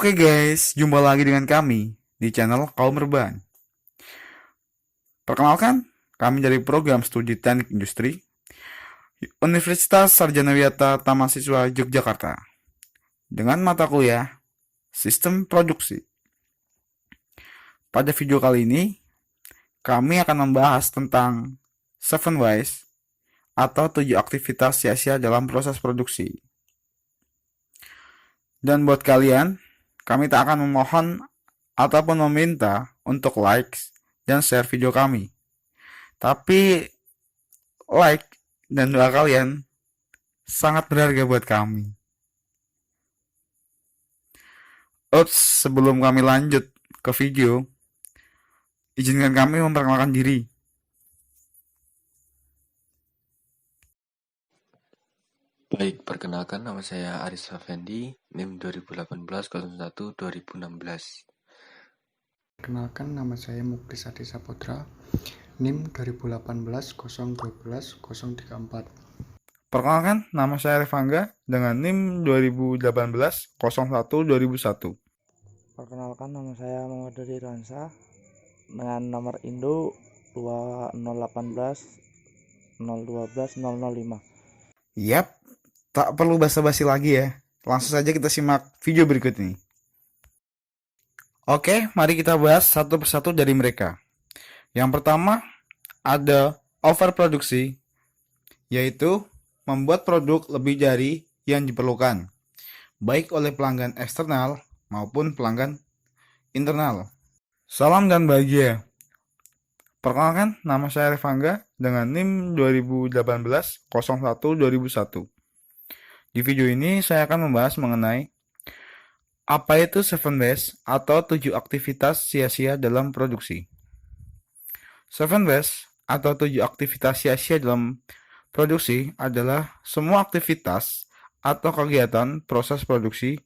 Oke guys, jumpa lagi dengan kami di channel Kaum Reban. Perkenalkan, kami dari program studi Teknik Industri Universitas Sarjana Wiyata Tamasiswa Yogyakarta dengan mata kuliah Sistem Produksi. Pada video kali ini, kami akan membahas tentang 7 Whys atau 7 aktivitas sia-sia dalam proses produksi. Dan buat kalian, kami tak akan memohon ataupun meminta untuk likes dan share video kami. Tapi like dan doa kalian sangat berharga buat kami. Ups, sebelum kami lanjut ke video, izinkan kami memperkenalkan diri. Baik, perkenalkan nama saya Aris Effendi, NIM 2018-01-2016. Perkenalkan, nama saya Muklis Adi Saputra, NIM 2018-012-034. Perkenalkan, nama saya Revangga dengan NIM 2018-01-2001. Perkenalkan, nama saya Muhammad Dodi Ransa dengan nomor Indo 2018 012 005. Yap, tak perlu basa-basi lagi ya. Langsung saja kita simak video berikut ini. Oke, mari kita bahas satu persatu dari mereka. Yang pertama, ada overproduksi, yaitu membuat produk lebih dari yang diperlukan, baik oleh pelanggan eksternal maupun pelanggan internal. Salam dan bahagia. Perkenalkan, nama saya Revangga dengan NIM 2018-01-2001. Di video ini saya akan membahas mengenai apa itu 7 Whys atau 7 aktivitas sia-sia dalam produksi. 7 Whys atau 7 aktivitas sia-sia dalam produksi adalah semua aktivitas atau kegiatan proses produksi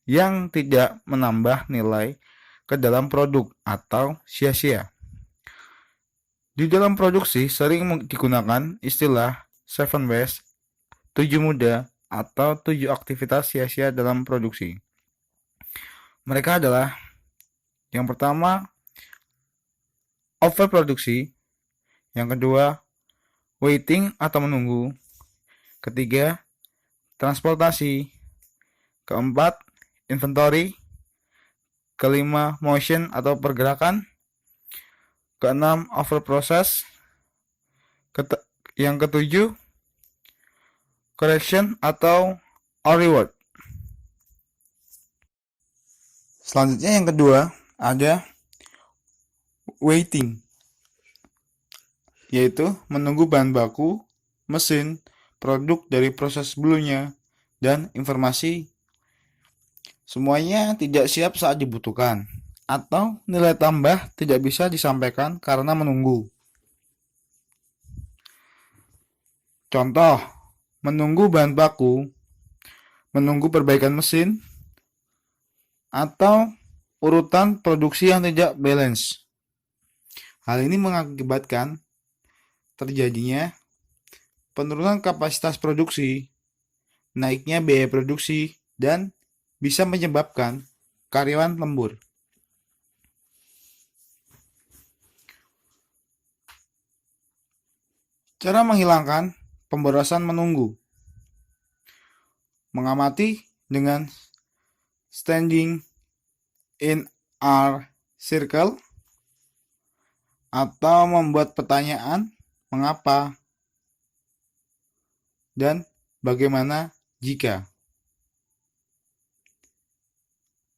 yang tidak menambah nilai ke dalam produk atau sia-sia. Di dalam produksi sering digunakan istilah 7 Whys, 7 muda atau 7 aktivitas sia-sia dalam produksi. Mereka adalah yang pertama, overproduksi, yang kedua, waiting atau menunggu, ketiga, transportasi, keempat, inventory, kelima, motion atau pergerakan, keenam, overprocess, yang ketujuh, correction atau reward. Selanjutnya yang kedua ada waiting, yaitu menunggu bahan baku, mesin, produk dari proses sebelumnya, dan informasi semuanya tidak siap saat dibutuhkan, atau nilai tambah tidak bisa disampaikan karena menunggu. Contoh, menunggu bahan baku, menunggu perbaikan mesin, atau urutan produksi yang tidak balance. Hal ini mengakibatkan terjadinya penurunan kapasitas produksi, naiknya biaya produksi, dan bisa menyebabkan karyawan lembur. Cara menghilangkan pemborosan menunggu: mengamati dengan standing in our circle, atau membuat pertanyaan mengapa dan bagaimana jika.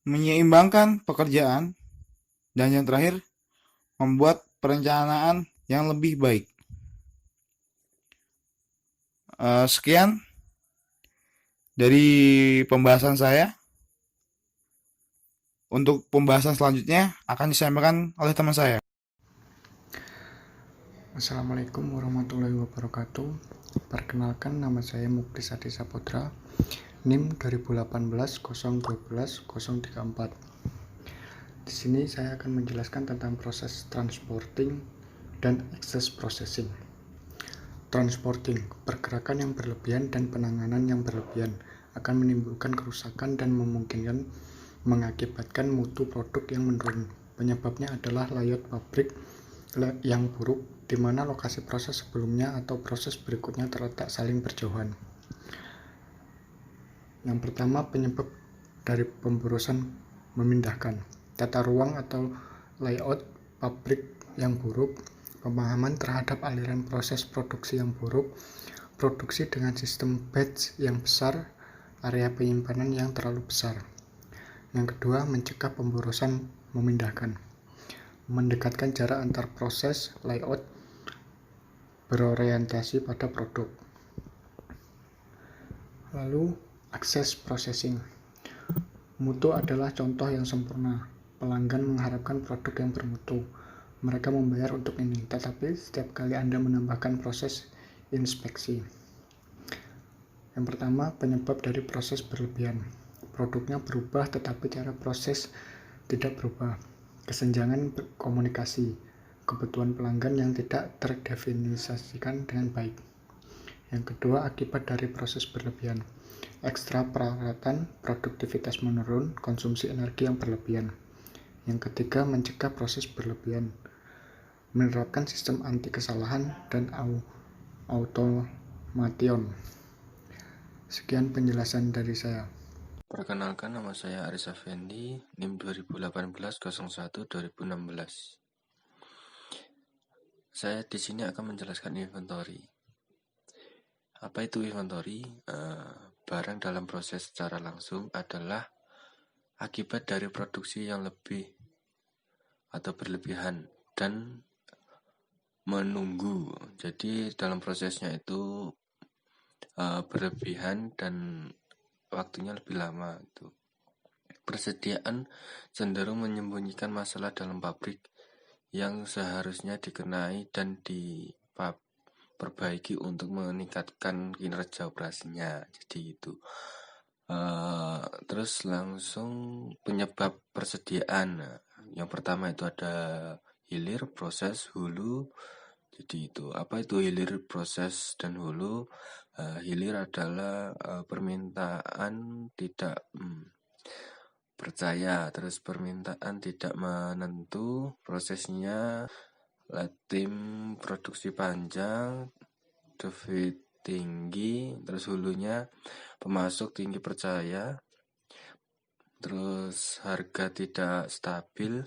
Menyeimbangkan pekerjaan, dan yang terakhir, membuat perencanaan yang lebih baik. Sekian dari pembahasan saya. Untuk pembahasan selanjutnya akan disampaikan oleh teman saya. Assalamualaikum warahmatullahi wabarakatuh. Perkenalkan, nama saya Muklis Adi Saputra, NIM 2018-012-034. Di sini saya akan menjelaskan tentang proses transporting dan excess processing. Transporting, pergerakan yang berlebihan dan penanganan yang berlebihan akan menimbulkan kerusakan dan memungkinkan mengakibatkan mutu produk yang menurun. Penyebabnya adalah layout pabrik yang buruk, di mana lokasi proses sebelumnya atau proses berikutnya terletak saling berjauhan. Yang pertama, penyebab dari pemborosan memindahkan. Tata ruang atau layout pabrik yang buruk, pemahaman terhadap aliran proses produksi yang buruk, produksi dengan sistem batch yang besar, area penyimpanan yang terlalu besar. Yang kedua, mencegah pemborosan memindahkan. Mendekatkan jarak antar proses, layout, berorientasi pada produk. Lalu, akses processing. Mutu adalah contoh yang sempurna. Pelanggan mengharapkan produk yang bermutu. Mereka membayar untuk ini, tetapi setiap kali Anda menambahkan proses inspeksi. Yang pertama, penyebab dari proses berlebihan. Produknya berubah tetapi cara proses tidak berubah. Kesenjangan komunikasi, kebutuhan pelanggan yang tidak terdefinisikan dengan baik. Yang kedua, akibat dari proses berlebihan. Ekstra peralatan, produktivitas menurun, konsumsi energi yang berlebihan. Yang ketiga, mencegah proses berlebihan. Menerapkan sistem anti kesalahan dan automation. Sekian penjelasan dari saya. Perkenalkan, nama saya Aris Effendi, NIM 2018-01-2016. Saya di sini akan menjelaskan inventory. Apa itu inventory? Barang dalam proses secara langsung adalah akibat dari produksi yang lebih atau berlebihan dan menunggu. Jadi dalam prosesnya itu berlebihan dan waktunya lebih lama. Persediaan cenderung menyembunyikan masalah dalam pabrik yang seharusnya dikenai dan diperbaiki untuk meningkatkan kinerja operasinya. Jadi itu. Terus langsung penyebab persediaan. Yang pertama itu ada hilir, proses, hulu. Jadi itu. Apa itu hilir, proses, dan hulu? Hilir adalah permintaan tidak percaya, terus permintaan tidak menentu, prosesnya tim produksi panjang, defisit tinggi, terus hulunya pemasok tinggi percaya, terus harga tidak stabil.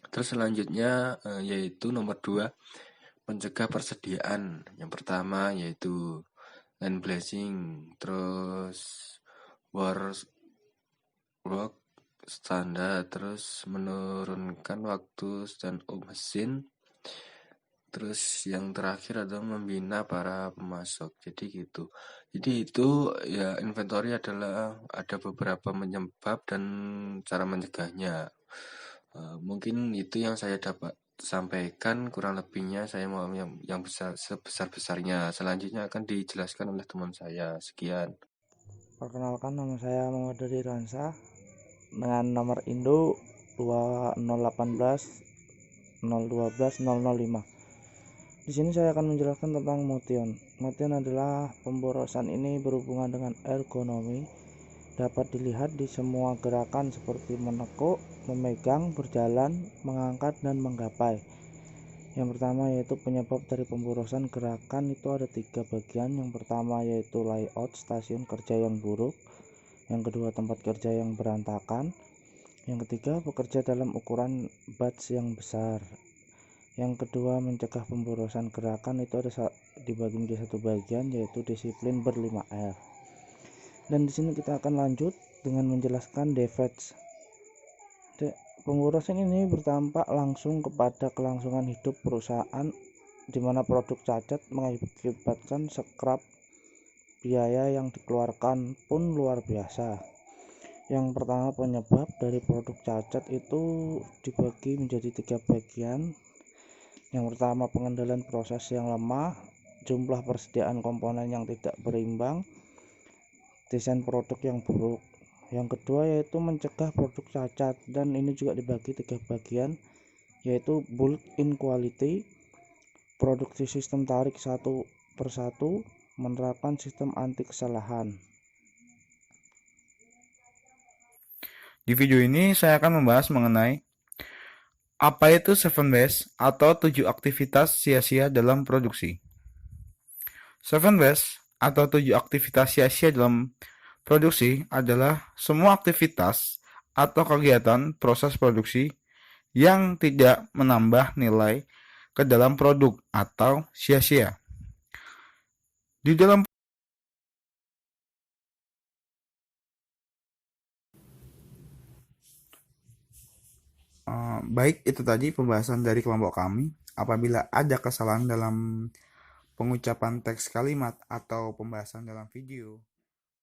Terus selanjutnya yaitu nomor 2, mencegah persediaan. Yang pertama yaitu land blessing, terus work standar, terus menurunkan waktu stand up mesin, terus yang terakhir adalah membina para pemasok. Jadi gitu. Jadi itu ya, inventory adalah ada beberapa penyebab dan cara mencegahnya. Mungkin itu yang saya dapat sampaikan, kurang lebihnya saya mau yang besar sebesar-besarnya. Selanjutnya akan dijelaskan oleh teman saya. Sekian. Perkenalkan, nama saya Muhammad Ransa dengan nomor induk 2018 012 005. Di sini saya akan menjelaskan tentang motion. Motion adalah pemborosan. Ini berhubungan dengan ergonomi, dapat dilihat di semua gerakan seperti menekuk, memegang, berjalan, mengangkat, dan menggapai. Yang pertama yaitu penyebab dari pemborosan gerakan itu ada 3 bagian. Yang pertama yaitu layout stasiun kerja yang buruk. Yang kedua, tempat kerja yang berantakan. Yang ketiga, bekerja dalam ukuran batch yang besar. Yang kedua, mencegah pemborosan gerakan itu ada dibagi menjadi 1 bagian, yaitu disiplin ber-5R. Dan di sini kita akan lanjut dengan menjelaskan defects. Pemborosan ini berdampak langsung kepada kelangsungan hidup perusahaan, di mana produk cacat mengakibatkan scrap. Biaya yang dikeluarkan pun luar biasa. Yang pertama, penyebab dari produk cacat itu dibagi menjadi 3 bagian. Yang pertama, pengendalian proses yang lemah, jumlah persediaan komponen yang tidak berimbang, desain produk yang buruk. Yang kedua yaitu mencegah produk cacat, dan ini juga dibagi 3 bagian, yaitu bulk inequality, produksi sistem tarik satu persatu, menerapkan sistem anti kesalahan. Di video ini saya akan membahas mengenai apa itu 7 Waste atau 7 aktivitas sia-sia dalam produksi. 7 Waste atau 7 aktivitas sia-sia dalam produksi adalah semua aktivitas atau kegiatan proses produksi yang tidak menambah nilai ke dalam produk atau sia-sia. Di dalam baik itu tadi pembahasan dari kelompok kami. Apabila ada kesalahan dalam pengucapan teks kalimat atau pembahasan dalam video